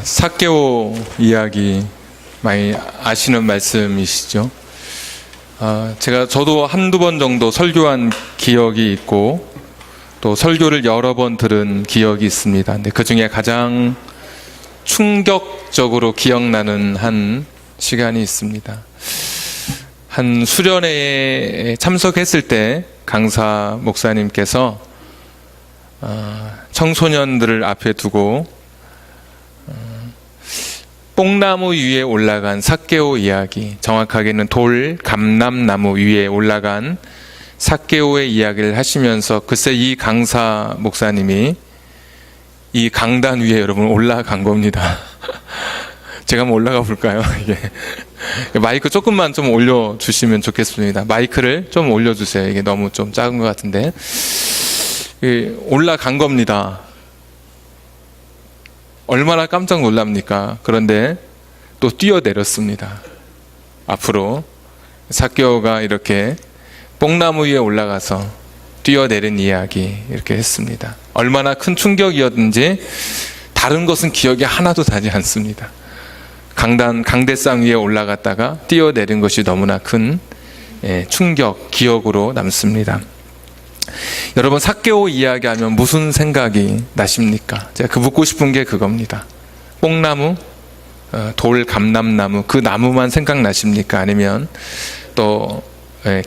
삭개오 이야기 많이 아시는 말씀이시죠? 저도 한두 번 정도 설교한 기억이 있고 또 설교를 여러 번 들은 기억이 있습니다. 근데 그 중에 가장 충격적으로 기억나는 한 시간이 있습니다. 한 수련회에 참석했을 때 강사 목사님께서 청소년들을 앞에 두고 뽕나무 위에 올라간 삭개오 이야기, 정확하게는 돌 감람나무 위에 올라간 삭개오의 이야기를 하시면서 글쎄 이 강사 목사님이 이 강단 위에 여러분 올라간 겁니다. 제가 한번 올라가 볼까요? 이게 마이크 조금만 좀 올려주시면 좋겠습니다. 마이크를 좀 올려주세요. 이게 너무 좀 작은 것 같은데 올라간 겁니다. 얼마나 깜짝 놀랍니까? 그런데 또 뛰어내렸습니다. 앞으로 삭개오가 이렇게 뽕나무 위에 올라가서 뛰어내린 이야기 이렇게 했습니다. 얼마나 큰 충격이었는지 다른 것은 기억이 하나도 나지 않습니다. 강대상 위에 올라갔다가 뛰어내린 것이 너무나 큰 충격, 기억으로 남습니다. 여러분, 삭개오 이야기하면 무슨 생각이 나십니까? 제가 묻고 싶은 게 그겁니다. 뽕나무, 돌 감람나무, 그 나무만 생각나십니까? 아니면 또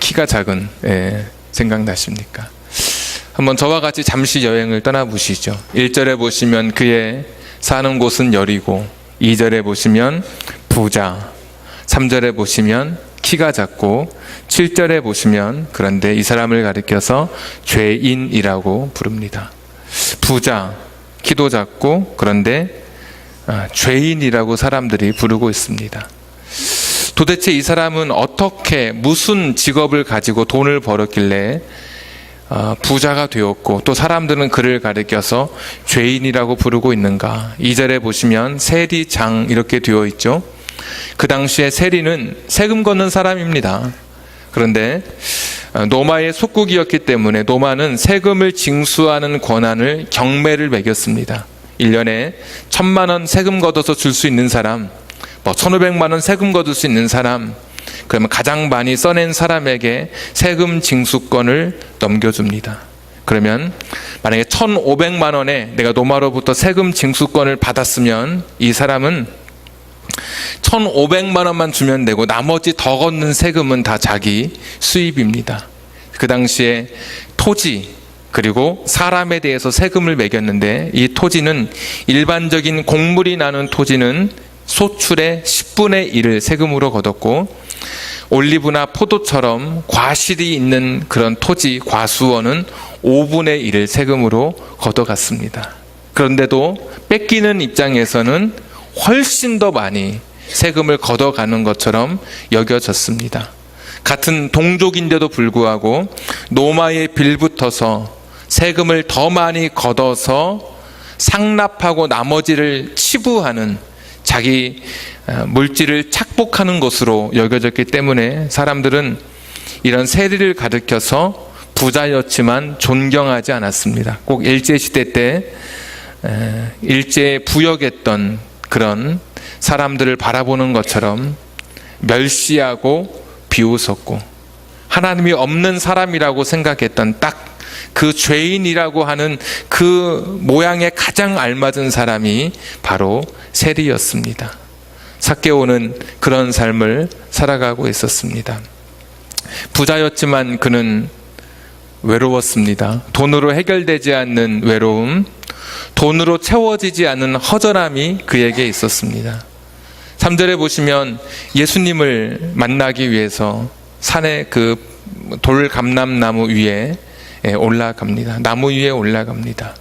키가 작은 생각나십니까? 한번 저와 같이 잠시 여행을 떠나보시죠. 1절에 보시면 그의 사는 곳은 여리고, 2절에 보시면 부자, 3절에 보시면 키가 작고, 7절에 보시면 그런데 이 사람을 가리켜서 죄인이라고 부릅니다. 부자, 키도 작고 그런데 죄인이라고 사람들이 부르고 있습니다. 도대체 이 사람은 어떻게 무슨 직업을 가지고 돈을 벌었길래 부자가 되었고 또 사람들은 그를 가리켜서 죄인이라고 부르고 있는가? 2절에 보시면 세리장 이렇게 되어 있죠. 그 당시에 세리는 세금 걷는 사람입니다. 그런데 노마의 속국이었기 때문에 노마는 세금을 징수하는 권한을 경매를 매겼습니다. 1년에 1,000만 원 세금 걷어서 줄 수 있는 사람, 1,500만 원 세금 걷을 수 있는 사람, 그러면 가장 많이 써낸 사람에게 세금 징수권을 넘겨줍니다. 그러면 만약에 1,500만 원에 내가 노마로부터 세금 징수권을 받았으면 이 사람은 1,500만 원만 주면 되고 나머지 더 걷는 세금은 다 자기 수입입니다. 그 당시에 토지 그리고 사람에 대해서 세금을 매겼는데 이 토지는 일반적인 곡물이 나는 토지는 소출의 10분의 1을 세금으로 걷었고 올리브나 포도처럼 과실이 있는 그런 토지 과수원은 5분의 1을 세금으로 걷어갔습니다. 그런데도 뺏기는 입장에서는 훨씬 더 많이 세금을 걷어가는 것처럼 여겨졌습니다. 같은 동족인데도 불구하고 노마에 빌붙어서 세금을 더 많이 걷어서 상납하고 나머지를 치부하는 자기 물질을 착복하는 것으로 여겨졌기 때문에 사람들은 이런 세리를 가리켜서 부자였지만 존경하지 않았습니다. 꼭 일제시대 때 일제에 부역했던 그런 사람들을 바라보는 것처럼 멸시하고 비웃었고 하나님이 없는 사람이라고 생각했던 딱 그 죄인이라고 하는 그 모양에 가장 알맞은 사람이 바로 세리였습니다. 삭개오는 그런 삶을 살아가고 있었습니다. 부자였지만 그는 외로웠습니다. 돈으로 해결되지 않는 외로움, 돈으로 채워지지 않는 허전함이 그에게 있었습니다. 3절에 보시면 예수님을 만나기 위해서 산의 그 돌 감람나무 위에 올라갑니다. 나무 위에 올라갑니다.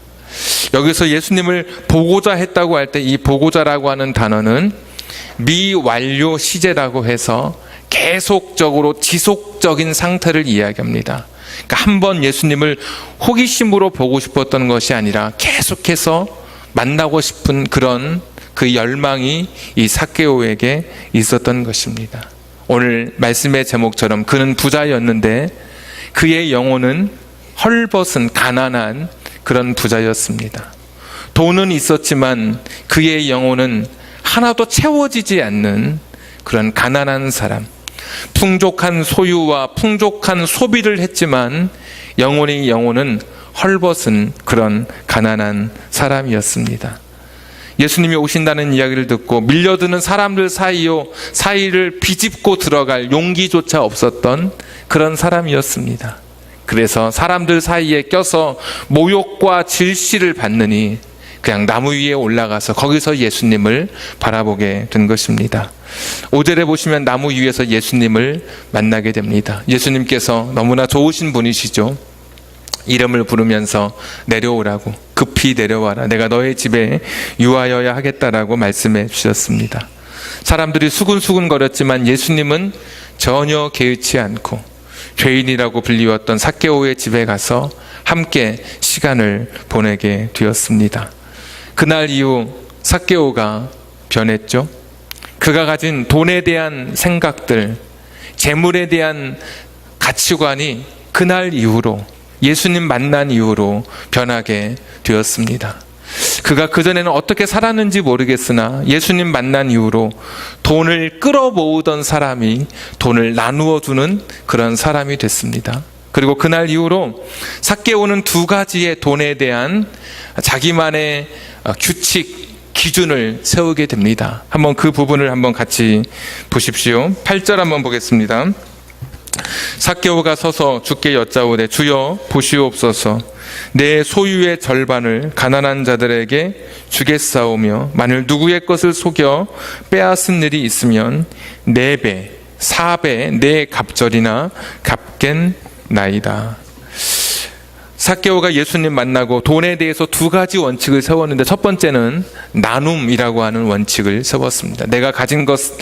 여기서 예수님을 보고자 했다고 할 때 이 보고자라고 하는 단어는 미완료 시제라고 해서 계속적으로 지속적인 상태를 이야기합니다. 그러니까 한번 예수님을 호기심으로 보고 싶었던 것이 아니라 계속해서 만나고 싶은 그런 그 열망이 이 삭개오에게 있었던 것입니다. 오늘 말씀의 제목처럼 그는 부자였는데 그의 영혼은 헐벗은 가난한 그런 부자였습니다. 돈은 있었지만 그의 영혼은 하나도 채워지지 않는 그런 가난한 사람, 풍족한 소유와 풍족한 소비를 했지만 영혼은 헐벗은 그런 가난한 사람이었습니다. 예수님이 오신다는 이야기를 듣고 밀려드는 사람들 사이를 비집고 들어갈 용기조차 없었던 그런 사람이었습니다. 그래서 사람들 사이에 껴서 모욕과 질시를 받느니 그냥 나무 위에 올라가서 거기서 예수님을 바라보게 된 것입니다. 5절에 보시면 나무 위에서 예수님을 만나게 됩니다. 예수님께서 너무나 좋으신 분이시죠. 이름을 부르면서 내려오라고, 급히 내려와라, 내가 너의 집에 유하여야 하겠다라고 말씀해 주셨습니다. 사람들이 수근수근 거렸지만 예수님은 전혀 개의치 않고 죄인이라고 불리웠던 삭개오의 집에 가서 함께 시간을 보내게 되었습니다. 그날 이후 삭개오가 변했죠. 그가 가진 돈에 대한 생각들, 재물에 대한 가치관이 그날 이후로, 예수님 만난 이후로 변하게 되었습니다. 그가 그전에는 어떻게 살았는지 모르겠으나 예수님 만난 이후로 돈을 끌어모으던 사람이 돈을 나누어 주는 그런 사람이 됐습니다. 그리고 그날 이후로 삭개오는 두 가지의 돈에 대한 자기만의 규칙, 기준을 세우게 됩니다. 한번 그 부분을 한번 같이 보십시오. 8절 한번 보겠습니다. 삭개오가 서서 주께 여짜오되 주여 보시옵소서, 내 소유의 절반을 가난한 자들에게 주겠사오며 만일 누구의 것을 속여 빼앗은 일이 있으면 4배, 4배 내 갑절이나 갚겠나이다. 삭개오가 예수님 만나고 돈에 대해서 두 가지 원칙을 세웠는데 첫 번째는 나눔이라고 하는 원칙을 세웠습니다. 내가 가진 것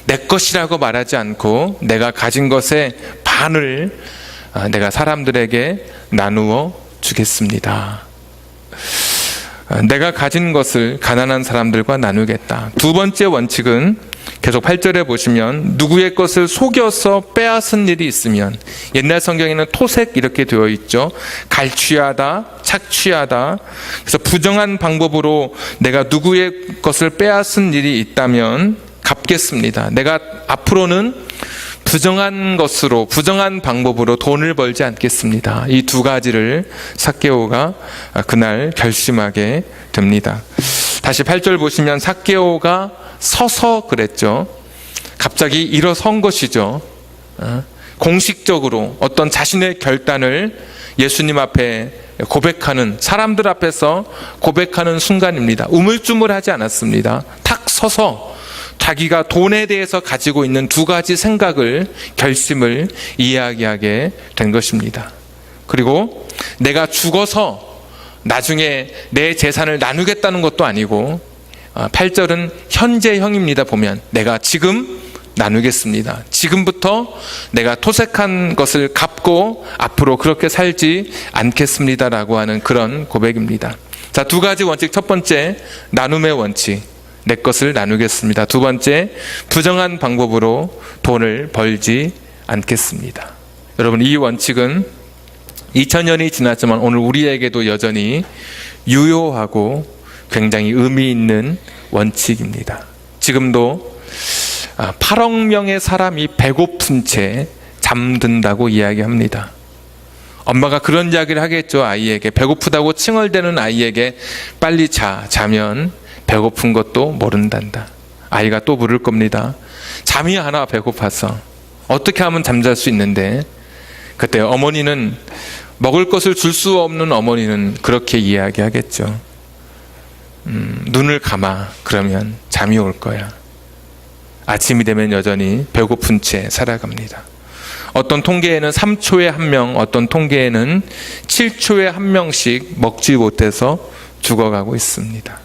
내 것이라고 말하지 않고 내가 가진 것의 반을 내가 사람들에게 나누어 주겠습니다. 내가 가진 것을 가난한 사람들과 나누겠다. 두 번째 원칙은 계속 8절에 보시면 누구의 것을 속여서 빼앗은 일이 있으면, 옛날 성경에는 토색 이렇게 되어 있죠. 갈취하다, 착취하다. 그래서 부정한 방법으로 내가 누구의 것을 빼앗은 일이 있다면 갚겠습니다. 내가 앞으로는 부정한 것으로, 부정한 방법으로 돈을 벌지 않겠습니다. 이 두 가지를 삭개오가 그날 결심하게 됩니다. 다시 8절 보시면 삭개오가 서서 그랬죠. 갑자기 일어선 것이죠. 공식적으로 어떤 자신의 결단을 예수님 앞에 고백하는, 사람들 앞에서 고백하는 순간입니다. 우물쭈물하지 않았습니다. 탁 서서 자기가 돈에 대해서 가지고 있는 두 가지 생각을, 결심을 이야기하게 된 것입니다. 그리고 내가 죽어서 나중에 내 재산을 나누겠다는 것도 아니고, 8절은 현재형입니다. 보면 내가 지금 나누겠습니다. 지금부터 내가 토색한 것을 갚고 앞으로 그렇게 살지 않겠습니다라고 하는 그런 고백입니다. 자, 두 가지 원칙. 첫 번째, 나눔의 원칙, 내 것을 나누겠습니다. 두 번째, 부정한 방법으로 돈을 벌지 않겠습니다. 여러분, 이 원칙은 2000년이 지났지만 오늘 우리에게도 여전히 유효하고 굉장히 의미 있는 원칙입니다. 지금도 8억 명의 사람이 배고픈 채 잠든다고 이야기합니다. 엄마가 그런 이야기를 하겠죠. 아이에게, 배고프다고 칭얼대는 아이에게 빨리 자면 배고픈 것도 모른단다. 아이가 또 물을 겁니다. 잠이 안 와, 배고파서. 어떻게 하면 잠잘 수 있는데, 그때 어머니는, 먹을 것을 줄 수 없는 어머니는 그렇게 이야기하겠죠. 눈을 감아, 그러면 잠이 올 거야. 아침이 되면 여전히 배고픈 채 살아갑니다. 어떤 통계에는 3초에 1명, 어떤 통계에는 7초에 1명씩 먹지 못해서 죽어가고 있습니다.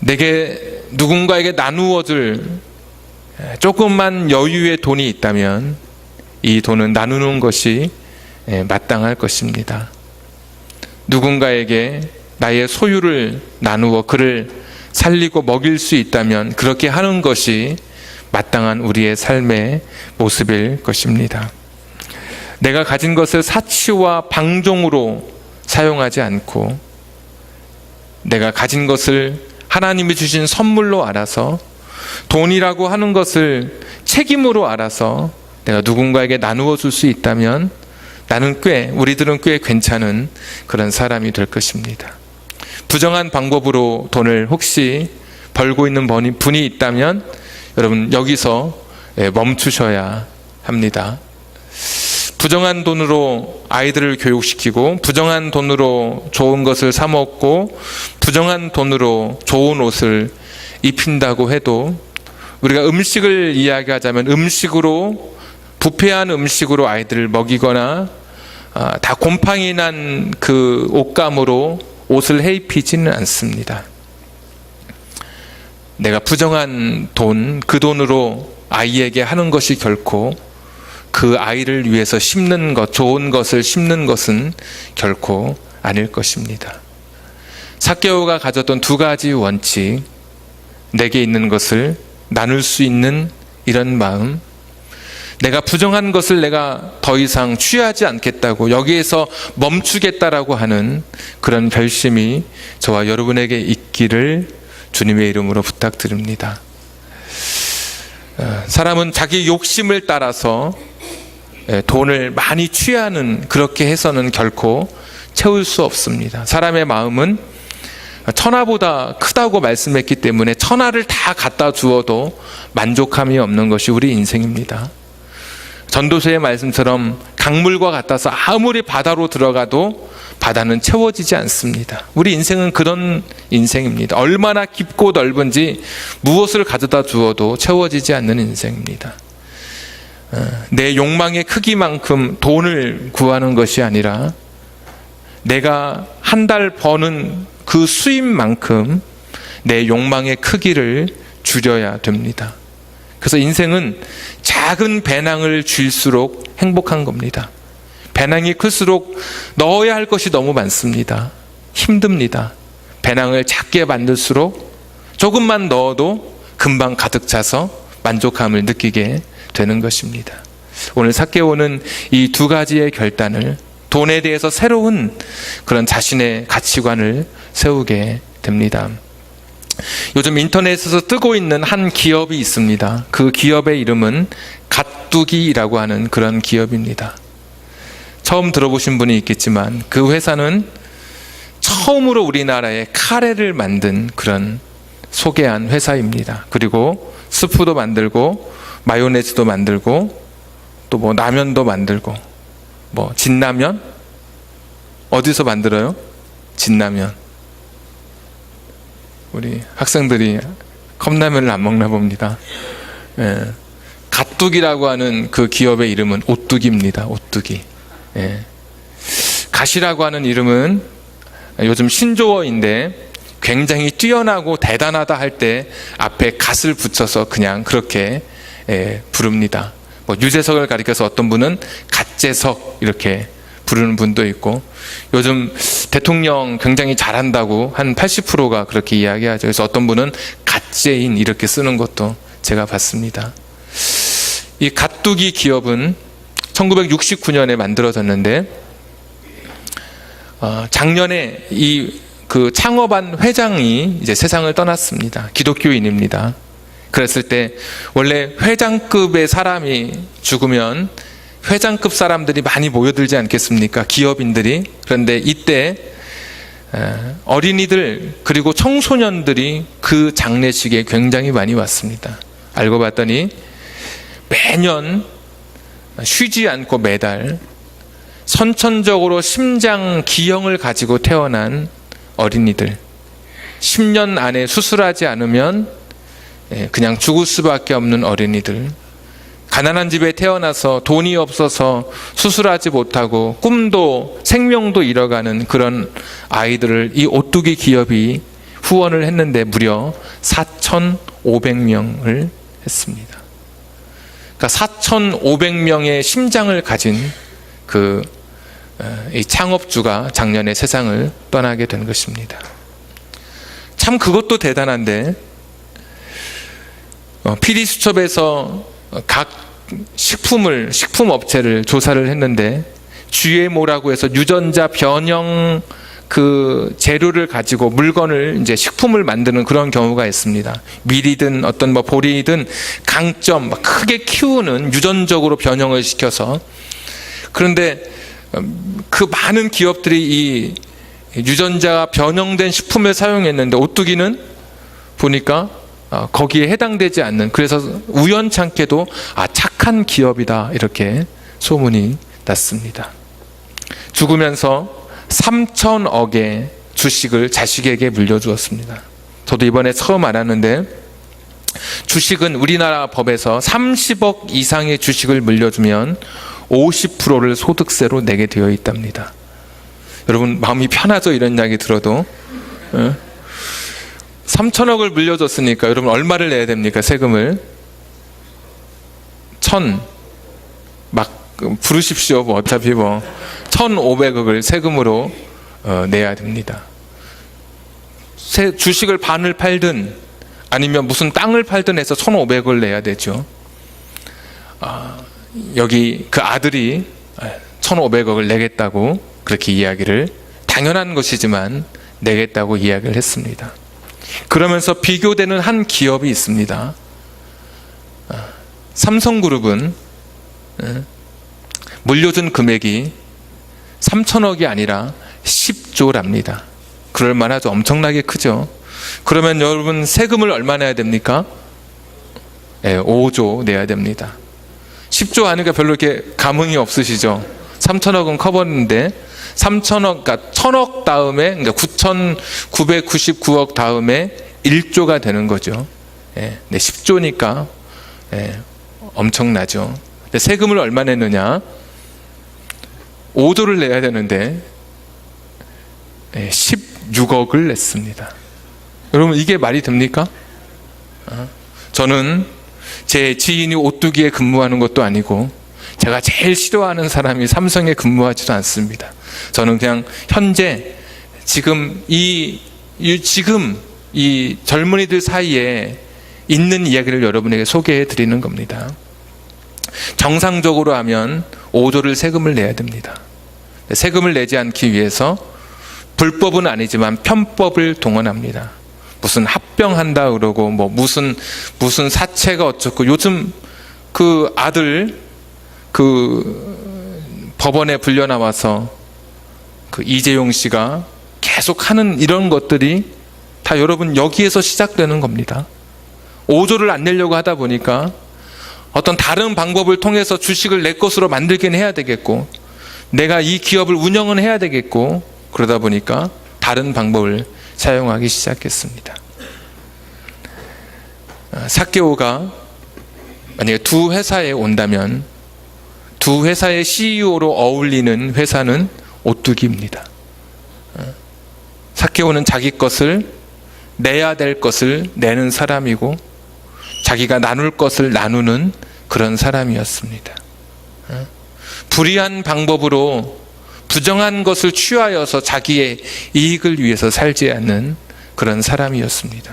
내게 누군가에게 나누어줄 조금만 여유의 돈이 있다면 이 돈은 나누는 것이 마땅할 것입니다. 누군가에게 나의 소유를 나누어 그를 살리고 먹일 수 있다면 그렇게 하는 것이 마땅한 우리의 삶의 모습일 것입니다. 내가 가진 것을 사치와 방종으로 사용하지 않고 내가 가진 것을 하나님이 주신 선물로 알아서, 돈이라고 하는 것을 책임으로 알아서 내가 누군가에게 나누어 줄 수 있다면 우리들은 꽤 괜찮은 그런 사람이 될 것입니다. 부정한 방법으로 돈을 혹시 벌고 있는 분이 있다면 여러분 여기서 멈추셔야 합니다. 부정한 돈으로 아이들을 교육시키고, 부정한 돈으로 좋은 것을 사 먹고, 부정한 돈으로 좋은 옷을 입힌다고 해도, 우리가 음식을 이야기하자면 부패한 음식으로 아이들을 먹이거나 다 곰팡이 난 그 옷감으로 옷을 해입히지는 않습니다. 내가 부정한 돈, 그 돈으로 아이에게 하는 것이 결코, 그 아이를 위해서 심는 것, 좋은 것을 심는 것은 결코 아닐 것입니다. 삭개오가 가졌던 두 가지 원칙, 내게 있는 것을 나눌 수 있는 이런 마음, 내가 부정한 것을 내가 더 이상 취하지 않겠다고, 여기에서 멈추겠다라고 하는 그런 결심이 저와 여러분에게 있기를 주님의 이름으로 부탁드립니다. 사람은 자기 욕심을 따라서 돈을 많이 취하는, 그렇게 해서는 결코 채울 수 없습니다. 사람의 마음은 천하보다 크다고 말씀했기 때문에 천하를 다 갖다 주어도 만족함이 없는 것이 우리 인생입니다. 전도서의 말씀처럼 강물과 같아서 아무리 바다로 들어가도 바다는 채워지지 않습니다. 우리 인생은 그런 인생입니다. 얼마나 깊고 넓은지 무엇을 가져다 주어도 채워지지 않는 인생입니다. 내 욕망의 크기만큼 돈을 구하는 것이 아니라 내가 한 달 버는 그 수입만큼 내 욕망의 크기를 줄여야 됩니다. 그래서 인생은 작은 배낭을 쥘수록 행복한 겁니다. 배낭이 클수록 넣어야 할 것이 너무 많습니다. 힘듭니다. 배낭을 작게 만들수록 조금만 넣어도 금방 가득 차서 만족감을 느끼게 되는 것입니다. 오늘 삭개오는 이 두 가지의 결단을, 돈에 대해서 새로운 그런 자신의 가치관을 세우게 됩니다. 요즘 인터넷에서 뜨고 있는 한 기업이 있습니다. 그 기업의 이름은 갓두기라고 하는 그런 기업입니다. 처음 들어보신 분이 있겠지만 그 회사는 처음으로 우리나라에 카레를 만든 그런 소개한 회사입니다. 그리고 스프도 만들고 마요네즈도 만들고 또 뭐 라면도 만들고, 뭐 진라면? 어디서 만들어요? 진라면. 우리 학생들이 컵라면을 안 먹나 봅니다. 갓두기라고 하는 그 기업의 이름은 오뚜기입니다. 오뚜기. 갓이라고 하는 이름은 요즘 신조어인데 굉장히 뛰어나고 대단하다 할 때 앞에 갓을 붙여서 그냥 그렇게 부릅니다. 뭐 유재석을 가리켜서 어떤 분은 갓재석 이렇게 부르는 분도 있고, 요즘 대통령 굉장히 잘한다고 한 80%가 그렇게 이야기하죠. 그래서 어떤 분은 갓재인 이렇게 쓰는 것도 제가 봤습니다. 이 갓두기 기업은 1969년에 만들어졌는데 작년에 그 창업한 회장이 이제 세상을 떠났습니다. 기독교인입니다. 그랬을 때 원래 회장급의 사람이 죽으면 회장급 사람들이 많이 모여들지 않겠습니까? 기업인들이. 그런데 이때 어린이들 그리고 청소년들이 그 장례식에 굉장히 많이 왔습니다. 알고 봤더니 매년 쉬지 않고 매달 선천적으로 심장 기형을 가지고 태어난 어린이들, 10년 안에 수술하지 않으면 그냥 죽을 수밖에 없는 어린이들, 가난한 집에 태어나서 돈이 없어서 수술하지 못하고 꿈도 생명도 잃어가는 그런 아이들을 이 오뚜기 기업이 후원을 했는데 무려 4,500명을 했습니다. 그러니까 4,500명의 심장을 가진 이 창업주가 작년에 세상을 떠나게 된 것입니다. 참 그것도 대단한데, PD수첩에서 각 식품 업체를 조사를 했는데 GMO라고 해서 유전자 변형 그 재료를 가지고 물건을 이제 식품을 만드는 그런 경우가 있습니다. 밀이든 어떤 뭐 보리든 강점 막 크게 키우는 유전적으로 변형을 시켜서. 그런데 그 많은 기업들이 이 유전자 변형된 식품을 사용했는데 오뚜기는 보니까 거기에 해당되지 않는, 그래서 우연찮게도 착한 기업이다 이렇게 소문이 났습니다. 죽으면서 3,000억의 주식을 자식에게 물려주었습니다. 저도 이번에 처음 알았는데 주식은 우리나라 법에서 30억 이상의 주식을 물려주면 50%를 소득세로 내게 되어 있답니다. 여러분 마음이 편하죠? 이런 이야기 들어도. 3,000억을 물려줬으니까 여러분 얼마를 내야 됩니까? 세금을 막 부르십시오. 뭐 어차피 1,500억을 세금으로 내야 됩니다. 주식을 반을 팔든 아니면 무슨 땅을 팔든 해서 1,500억을 내야 되죠. 여기 그 아들이 1,500억을 내겠다고 그렇게 이야기를, 당연한 것이지만 내겠다고 이야기를 했습니다. 그러면서 비교되는 한 기업이 있습니다. 삼성그룹은 물려준 금액이 3,000억이 아니라 10조랍니다. 그럴 만하죠. 엄청나게 크죠. 그러면 여러분 세금을 얼마 내야 됩니까? 5조 내야 됩니다. 10조 하니까 별로 이렇게 감흥이 없으시죠? 3,000억은 커버는데 3,000억, 그러니까 1,000억 다음에, 그러니까 9,999억 다음에 1조가 되는 거죠. 10조니까 엄청나죠. 근데 세금을 얼마 냈느냐? 5조를 내야 되는데 16억을 냈습니다. 여러분 이게 말이 됩니까? 저는 제 지인이 오뚜기에 근무하는 것도 아니고 제가 제일 싫어하는 사람이 삼성에 근무하지도 않습니다. 저는 그냥 현재 지금 이 젊은이들 사이에 있는 이야기를 여러분에게 소개해 드리는 겁니다. 정상적으로 하면 5조를 세금을 내야 됩니다. 세금을 내지 않기 위해서 불법은 아니지만 편법을 동원합니다. 무슨 합병한다 그러고 뭐 무슨 사채가 어쩌고, 요즘 그 아들 그 법원에 불려 나와서 그 이재용 씨가 계속 하는 이런 것들이 다 여러분 여기에서 시작되는 겁니다. 5조를 안 내려고 하다 보니까 어떤 다른 방법을 통해서 주식을 내 것으로 만들긴 해야 되겠고, 내가 이 기업을 운영은 해야 되겠고, 그러다 보니까 다른 방법을 사용하기 시작했습니다. 삭개오가 만약에 두 회사에 온다면 두 회사의 CEO로 어울리는 회사는 오뚜기입니다. 삭개오는 자기 것을 내야 될 것을 내는 사람이고 자기가 나눌 것을 나누는 그런 사람이었습니다. 불의한 방법으로 부정한 것을 취하여서 자기의 이익을 위해서 살지 않는 그런 사람이었습니다.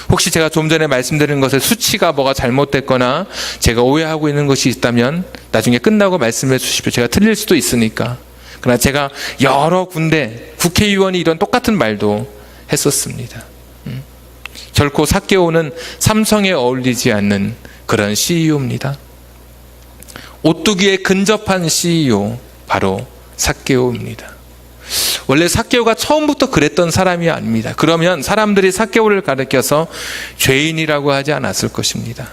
혹시 제가 좀 전에 말씀드린 것에 수치가 뭐가 잘못됐거나 제가 오해하고 있는 것이 있다면 나중에 끝나고 말씀해 주십시오. 제가 틀릴 수도 있으니까. 그러나 제가 여러 군데 국회의원이 이런 똑같은 말도 했었습니다. 결코 삭개오는 삼성에 어울리지 않는 그런 CEO입니다. 오뚜기에 근접한 CEO, 바로 삭개오입니다. 원래 삭개오가 처음부터 그랬던 사람이 아닙니다. 그러면 사람들이 삭개오를 가리켜서 죄인이라고 하지 않았을 것입니다.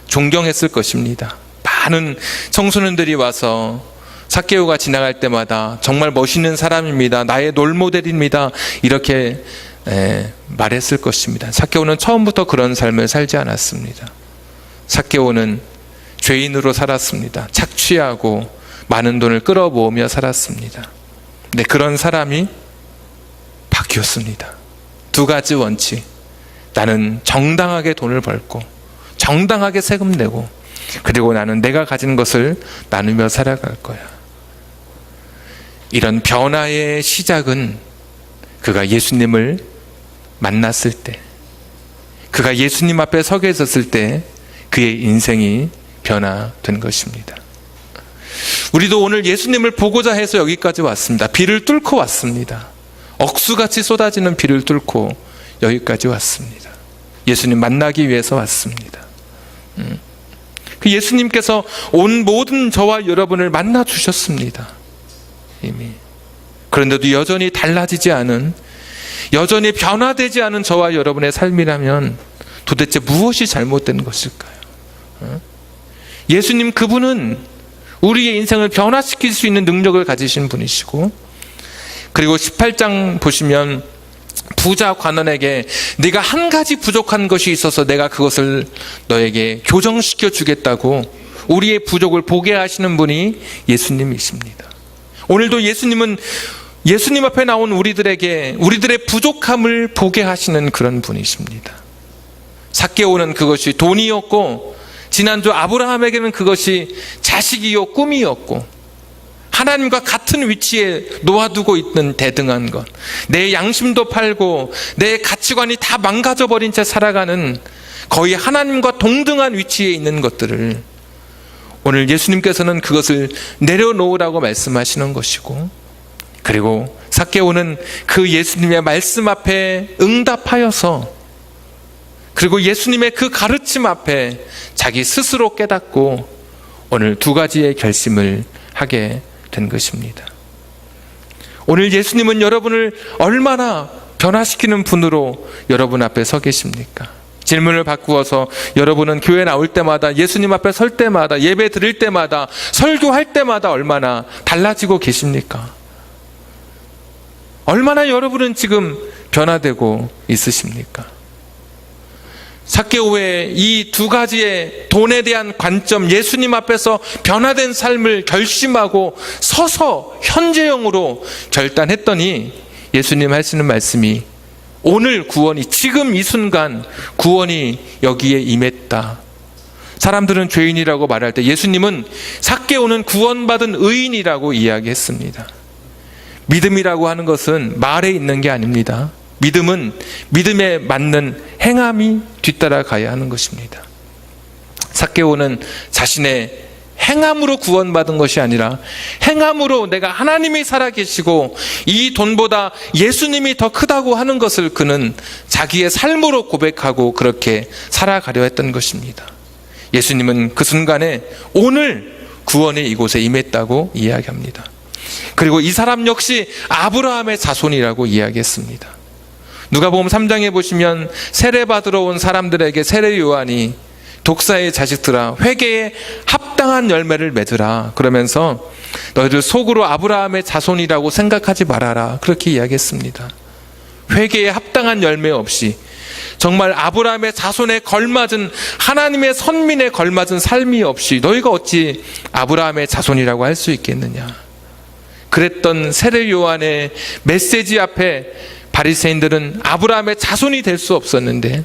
존경했을 것입니다. 많은 청소년들이 와서 삭개오가 지나갈 때마다 정말 멋있는 사람입니다. 나의 롤모델입니다. 이렇게 말했을 것입니다. 삭개오는 처음부터 그런 삶을 살지 않았습니다. 삭개오는 죄인으로 살았습니다. 착취하고 많은 돈을 끌어모으며 살았습니다. 네, 그런 사람이 바뀌었습니다. 두 가지 원칙. 나는 정당하게 돈을 벌고 정당하게 세금 내고, 그리고 나는 내가 가진 것을 나누며 살아갈 거야. 이런 변화의 시작은 그가 예수님을 만났을 때, 그가 예수님 앞에 서게 있었을 때 그의 인생이 변화된 것입니다. 우리도 오늘 예수님을 보고자 해서 여기까지 왔습니다. 비를 뚫고 왔습니다. 억수같이 쏟아지는 비를 뚫고 여기까지 왔습니다. 예수님 만나기 위해서 왔습니다. 그 예수님께서 온 모든 저와 여러분을 만나 주셨습니다. 이미. 그런데도 여전히 달라지지 않은, 여전히 변화되지 않은 저와 여러분의 삶이라면 도대체 무엇이 잘못된 것일까요? 예수님 그분은 우리의 인생을 변화시킬 수 있는 능력을 가지신 분이시고, 그리고 18장 보시면 부자 관원에게 네가 한 가지 부족한 것이 있어서 내가 그것을 너에게 교정시켜 주겠다고 우리의 부족을 보게 하시는 분이 예수님이십니다. 오늘도 예수님은 예수님 앞에 나온 우리들에게 우리들의 부족함을 보게 하시는 그런 분이십니다. 삭개오는 그것이 돈이었고, 지난주 아브라함에게는 그것이 자식이요 꿈이었고, 하나님과 같은 위치에 놓아두고 있는 대등한 것, 내 양심도 팔고 내 가치관이 다 망가져버린 채 살아가는 거의 하나님과 동등한 위치에 있는 것들을 오늘 예수님께서는 그것을 내려놓으라고 말씀하시는 것이고, 그리고 삭개오는 그 예수님의 말씀 앞에 응답하여서, 그리고 예수님의 그 가르침 앞에 자기 스스로 깨닫고 오늘 두 가지의 결심을 하게 된 것입니다. 오늘 예수님은 여러분을 얼마나 변화시키는 분으로 여러분 앞에 서 계십니까? 질문을 바꾸어서 여러분은 교회 나올 때마다, 예수님 앞에 설 때마다, 예배 드릴 때마다, 설교할 때마다 얼마나 달라지고 계십니까? 얼마나 여러분은 지금 변화되고 있으십니까? 삭개오의 이 두 가지의 돈에 대한 관점, 예수님 앞에서 변화된 삶을 결심하고 서서 현재형으로 결단했더니 예수님 하시는 말씀이 오늘 구원이, 지금 이 순간 구원이 여기에 임했다. 사람들은 죄인이라고 말할 때 예수님은 삭개오는 구원받은 의인이라고 이야기했습니다. 믿음이라고 하는 것은 말에 있는 게 아닙니다. 믿음은 믿음에 맞는 행함이 뒤따라가야 하는 것입니다. 삭개오는 자신의 행함으로 구원받은 것이 아니라 행함으로 내가 하나님이 살아계시고 이 돈보다 예수님이 더 크다고 하는 것을 그는 자기의 삶으로 고백하고 그렇게 살아가려 했던 것입니다. 예수님은 그 순간에 오늘 구원이 이곳에 임했다고 이야기합니다. 그리고 이 사람 역시 아브라함의 자손이라고 이야기했습니다. 누가복음 3장에 보시면 세례받으러 온 사람들에게 세례 요한이 독사의 자식들아 회개에 합당한 열매를 맺으라 그러면서 너희들 속으로 아브라함의 자손이라고 생각하지 말아라 그렇게 이야기했습니다. 회개에 합당한 열매 없이 정말 아브라함의 자손에 걸맞은, 하나님의 선민에 걸맞은 삶이 없이 너희가 어찌 아브라함의 자손이라고 할 수 있겠느냐. 그랬던 세례 요한의 메시지 앞에 바리새인들은 아브라함의 자손이 될 수 없었는데,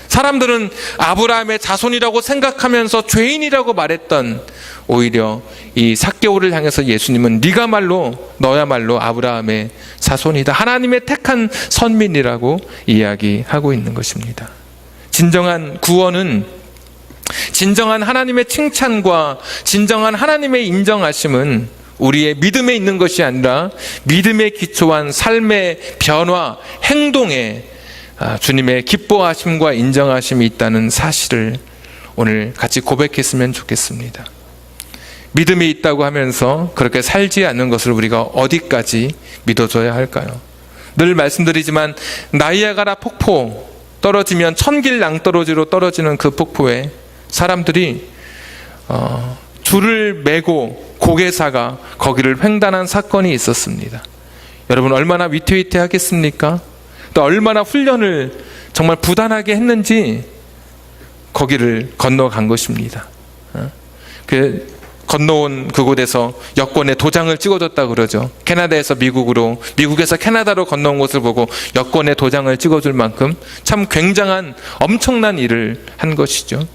사람들은 아브라함의 자손이라고 생각하면서 죄인이라고 말했던 오히려 이 삭개오를 향해서 예수님은 너야말로 아브라함의 자손이다, 하나님의 택한 선민이라고 이야기하고 있는 것입니다. 진정한 구원은, 진정한 하나님의 칭찬과 진정한 하나님의 인정하심은 우리의 믿음에 있는 것이 아니라 믿음에 기초한 삶의 변화, 행동에 주님의 기뻐하심과 인정하심이 있다는 사실을 오늘 같이 고백했으면 좋겠습니다. 믿음이 있다고 하면서 그렇게 살지 않는 것을 우리가 어디까지 믿어줘야 할까요? 늘 말씀드리지만 나이아가라 폭포 떨어지면 천길 낭떠러지로 떨어지는 그 폭포에 사람들이 줄을 메고 고개사가 거기를 횡단한 사건이 있었습니다. 여러분 얼마나 위태위태하겠습니까? 또 얼마나 훈련을 정말 부단하게 했는지 거기를 건너간 것입니다. 그 건너온 그곳에서 여권에 도장을 찍어줬다 그러죠. 캐나다에서 미국으로, 미국에서 캐나다로 건너온 것을 보고 여권에 도장을 찍어줄 만큼 참 굉장한 엄청난 일을 한 것이죠.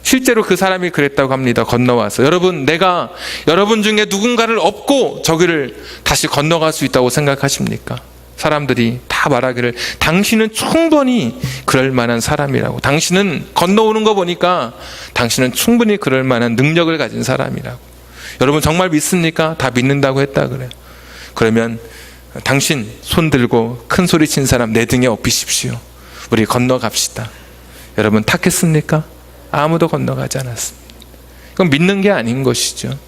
실제로 그 사람이 그랬다고 합니다. 건너와서 내가 여러분 중에 누군가를 업고 저기를 다시 건너갈 수 있다고 생각하십니까? 사람들이 다 말하기를 당신은 충분히 그럴 만한 사람이라고, 당신은 건너오는 거 보니까 당신은 충분히 그럴 만한 능력을 가진 사람이라고. 여러분 정말 믿습니까? 다 믿는다고 했다 그래요. 그러면 당신 손 들고 큰 소리 친 사람 내 등에 업히십시오. 우리 건너갑시다. 여러분 탁했습니까? 아무도 건너가지 않았습니다. 그건 믿는 게 아닌 것이죠.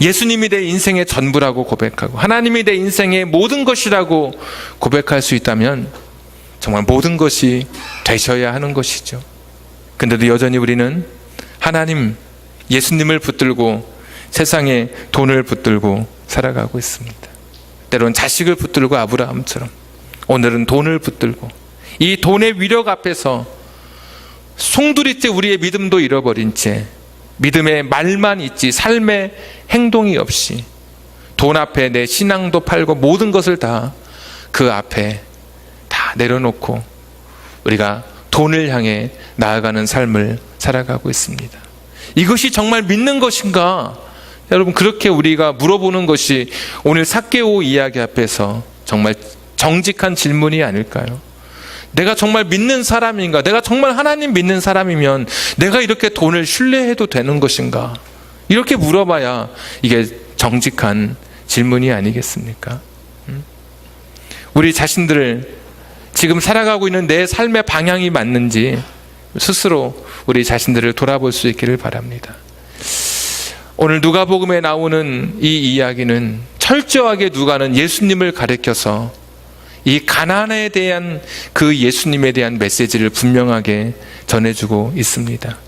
예수님이 내 인생의 전부라고 고백하고 하나님이 내 인생의 모든 것이라고 고백할 수 있다면 정말 모든 것이 되셔야 하는 것이죠. 근데도 여전히 우리는 하나님, 예수님을 붙들고 세상에 돈을 붙들고 살아가고 있습니다. 때로는 자식을 붙들고 아브라함처럼, 오늘은 돈을 붙들고 이 돈의 위력 앞에서 송두리째 우리의 믿음도 잃어버린 채 믿음의 말만 있지 삶의 행동이 없이 돈 앞에 내 신앙도 팔고 모든 것을 다 그 앞에 다 내려놓고 우리가 돈을 향해 나아가는 삶을 살아가고 있습니다. 이것이 정말 믿는 것인가? 여러분, 그렇게 우리가 물어보는 것이 오늘 삭개오 이야기 앞에서 정말 정직한 질문이 아닐까요? 내가 정말 믿는 사람인가? 내가 정말 하나님 믿는 사람이면 내가 이렇게 돈을 신뢰해도 되는 것인가? 이렇게 물어봐야 이게 정직한 질문이 아니겠습니까? 우리 자신들을 지금 살아가고 있는 내 삶의 방향이 맞는지 스스로 우리 자신들을 돌아볼 수 있기를 바랍니다. 오늘 누가복음에 나오는 이 이야기는 철저하게 누가는 예수님을 가리켜서 이 가난에 대한 그 예수님에 대한 메시지를 분명하게 전해주고 있습니다.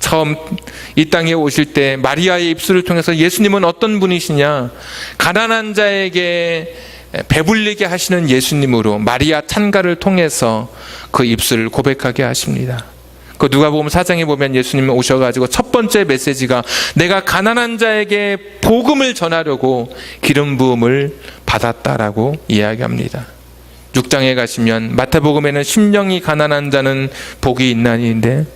처음 이 땅에 오실 때 마리아의 입술을 통해서 예수님은 어떤 분이시냐, 가난한 자에게 배불리게 하시는 예수님으로 마리아 찬가를 통해서 그 입술을 고백하게 하십니다. 그 누가복음 4장에 보면 예수님이 오셔가지고 첫 번째 메시지가 내가 가난한 자에게 복음을 전하려고 기름 부음을 받았다라고 이야기합니다. 6장에 가시면 마태복음에는 심령이 가난한 자는 복이 있나니인데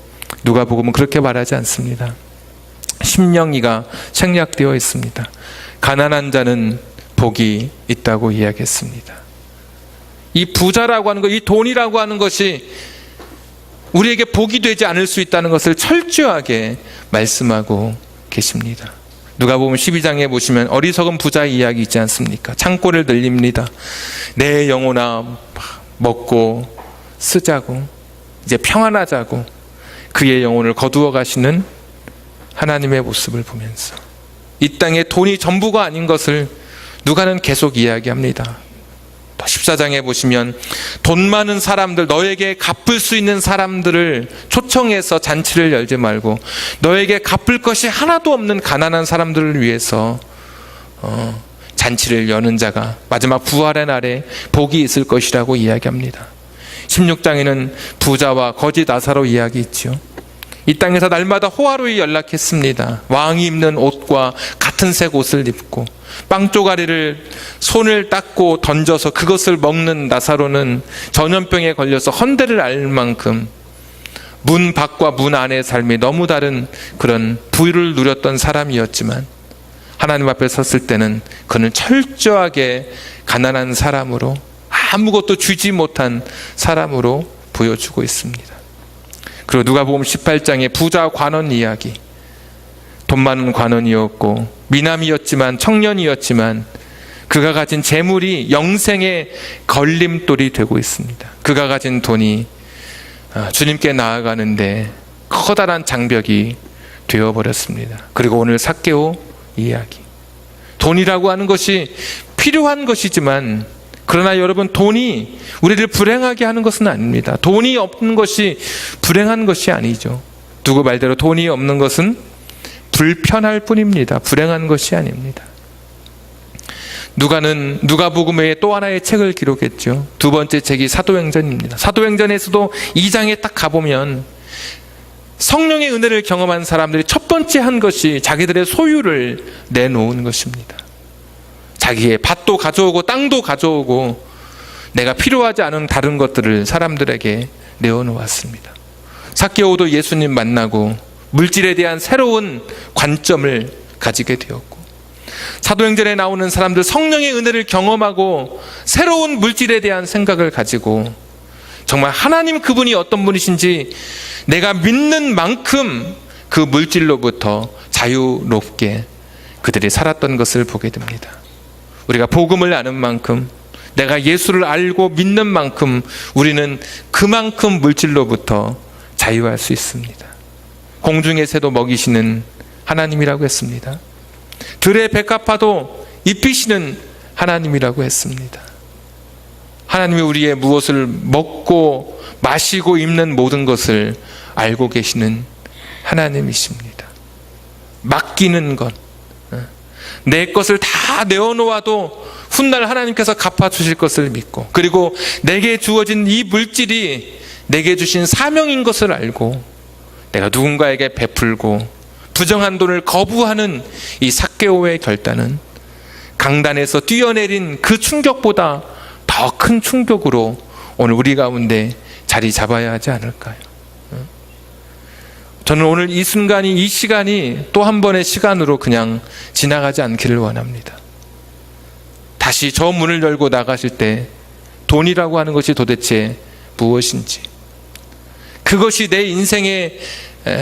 누가복음은 그렇게 말하지 않습니다. 심령이가 생략되어 있습니다. 가난한 자는 복이 있다고 이야기했습니다. 이 부자라고 하는 것, 이 돈이라고 하는 것이 우리에게 복이 되지 않을 수 있다는 것을 철저하게 말씀하고 계십니다. 누가복음 12장에 보시면 어리석은 부자 이야기 있지 않습니까? 창고를 늘립니다. 내 영혼아 먹고 쓰자고, 이제 평안하자고 그의 영혼을 거두어 가시는 하나님의 모습을 보면서 이 땅에 돈이 전부가 아닌 것을 누가는 계속 이야기합니다. 또 14장에 보시면 돈 많은 사람들, 너에게 갚을 수 있는 사람들을 초청해서 잔치를 열지 말고 너에게 갚을 것이 하나도 없는 가난한 사람들을 위해서 잔치를 여는 자가 마지막 부활의 날에 복이 있을 것이라고 이야기합니다. 16장에는 부자와 거지 나사로 이야기 있죠. 이 땅에서 날마다 호화로이 연락했습니다. 왕이 입는 옷과 같은 색 옷을 입고 빵 쪼가리를 손을 닦고 던져서 그것을 먹는 나사로는 전염병에 걸려서 헌데를 알 만큼 문 밖과 문 안의 삶이 너무 다른 그런 부유를 누렸던 사람이었지만 하나님 앞에 섰을 때는 그는 철저하게 가난한 사람으로, 아무것도 주지 못한 사람으로 보여주고 있습니다. 그리고 누가복음 18장의 부자 관원 이야기, 돈 많은 관원이었고 미남이었지만, 청년이었지만 그가 가진 재물이 영생의 걸림돌이 되고 있습니다. 그가 가진 돈이 주님께 나아가는데 커다란 장벽이 되어버렸습니다. 그리고 오늘 삭개오 이야기, 돈이라고 하는 것이 필요한 것이지만, 그러나 여러분, 돈이 우리를 불행하게 하는 것은 아닙니다. 돈이 없는 것이 불행한 것이 아니죠. 누구 말대로 돈이 없는 것은 불편할 뿐입니다. 불행한 것이 아닙니다. 누가는 누가복음의 또 하나의 책을 기록했죠. 두 번째 책이 사도행전입니다. 사도행전에서도 2장에 딱 가보면 성령의 은혜를 경험한 사람들이 첫 번째 한 것이 자기들의 소유를 내놓은 것입니다. 자기의 밭도 가져오고 땅도 가져오고 내가 필요하지 않은 다른 것들을 사람들에게 내어놓았습니다. 삭개오도 예수님 만나고 물질에 대한 새로운 관점을 가지게 되었고, 사도행전에 나오는 사람들 성령의 은혜를 경험하고 새로운 물질에 대한 생각을 가지고 정말 하나님 그분이 어떤 분이신지 내가 믿는 만큼 그 물질로부터 자유롭게 그들이 살았던 것을 보게 됩니다. 우리가 복음을 아는 만큼, 내가 예수를 알고 믿는 만큼 우리는 그만큼 물질로부터 자유할 수 있습니다. 공중의 새도 먹이시는 하나님이라고 했습니다. 들의 백합화도 입히시는 하나님이라고 했습니다. 하나님이 우리의 무엇을 먹고 마시고 입는 모든 것을 알고 계시는 하나님이십니다. 맡기는 것, 내 것을 다 내어놓아도 훗날 하나님께서 갚아주실 것을 믿고, 그리고 내게 주어진 이 물질이 내게 주신 사명인 것을 알고 내가 누군가에게 베풀고 부정한 돈을 거부하는 이 삭개오의 결단은 강단에서 뛰어내린 그 충격보다 더 큰 충격으로 오늘 우리 가운데 자리 잡아야 하지 않을까요? 저는 오늘 이 순간이, 이 시간이 또 한 번의 시간으로 그냥 지나가지 않기를 원합니다. 다시 저 문을 열고 나가실 때 돈이라고 하는 것이 도대체 무엇인지, 그것이 내 인생의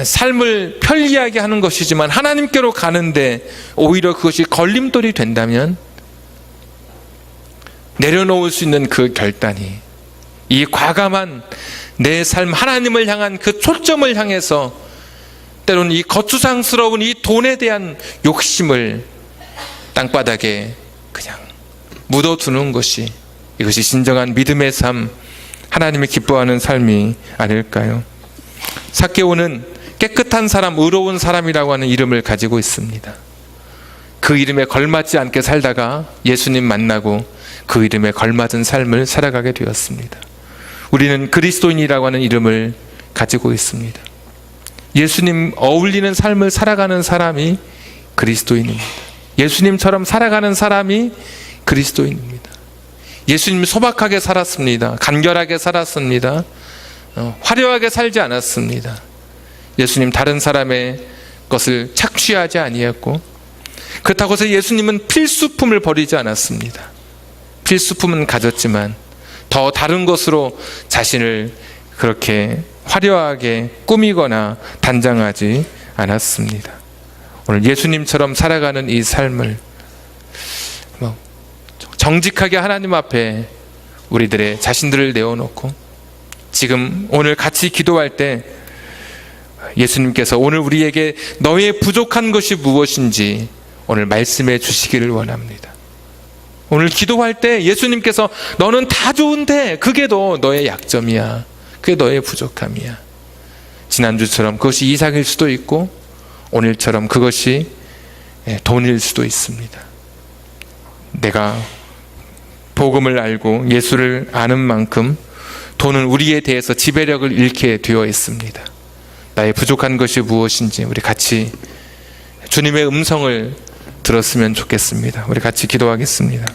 삶을 편리하게 하는 것이지만 하나님께로 가는데 오히려 그것이 걸림돌이 된다면 내려놓을 수 있는 그 결단이, 이 과감한 내 삶, 하나님을 향한 그 초점을 향해서 때로는 이 거추장스러운 이 돈에 대한 욕심을 땅바닥에 그냥 묻어두는 것이, 이것이 진정한 믿음의 삶, 하나님이 기뻐하는 삶이 아닐까요? 삭개오는 깨끗한 사람, 의로운 사람이라고 하는 이름을 가지고 있습니다. 그 이름에 걸맞지 않게 살다가 예수님 만나고 그 이름에 걸맞은 삶을 살아가게 되었습니다. 우리는 그리스도인이라고 하는 이름을 가지고 있습니다. 예수님 어울리는 삶을 살아가는 사람이 그리스도인입니다. 예수님처럼 살아가는 사람이 그리스도인입니다. 예수님이 소박하게 살았습니다. 간결하게 살았습니다. 화려하게 살지 않았습니다. 예수님 다른 사람의 것을 착취하지 아니했고, 그렇다고 해서 예수님은 필수품을 버리지 않았습니다. 필수품은 가졌지만 더 다른 것으로 자신을 그렇게 화려하게 꾸미거나 단장하지 않았습니다. 오늘 예수님처럼 살아가는 이 삶을 정직하게 하나님 앞에 우리들의 자신들을 내어놓고, 지금 오늘 같이 기도할 때 예수님께서 오늘 우리에게 너의 부족한 것이 무엇인지 오늘 말씀해 주시기를 원합니다. 오늘 기도할 때 예수님께서 너는 다 좋은데 그게 너의 약점이야, 그게 너의 부족함이야. 지난주처럼 그것이 이삭일 수도 있고 오늘처럼 그것이 돈일 수도 있습니다. 내가 복음을 알고 예수를 아는 만큼 돈은 우리에 대해서 지배력을 잃게 되어 있습니다. 나의 부족한 것이 무엇인지 우리 같이 주님의 음성을 들었으면 좋겠습니다. 우리 같이 기도하겠습니다.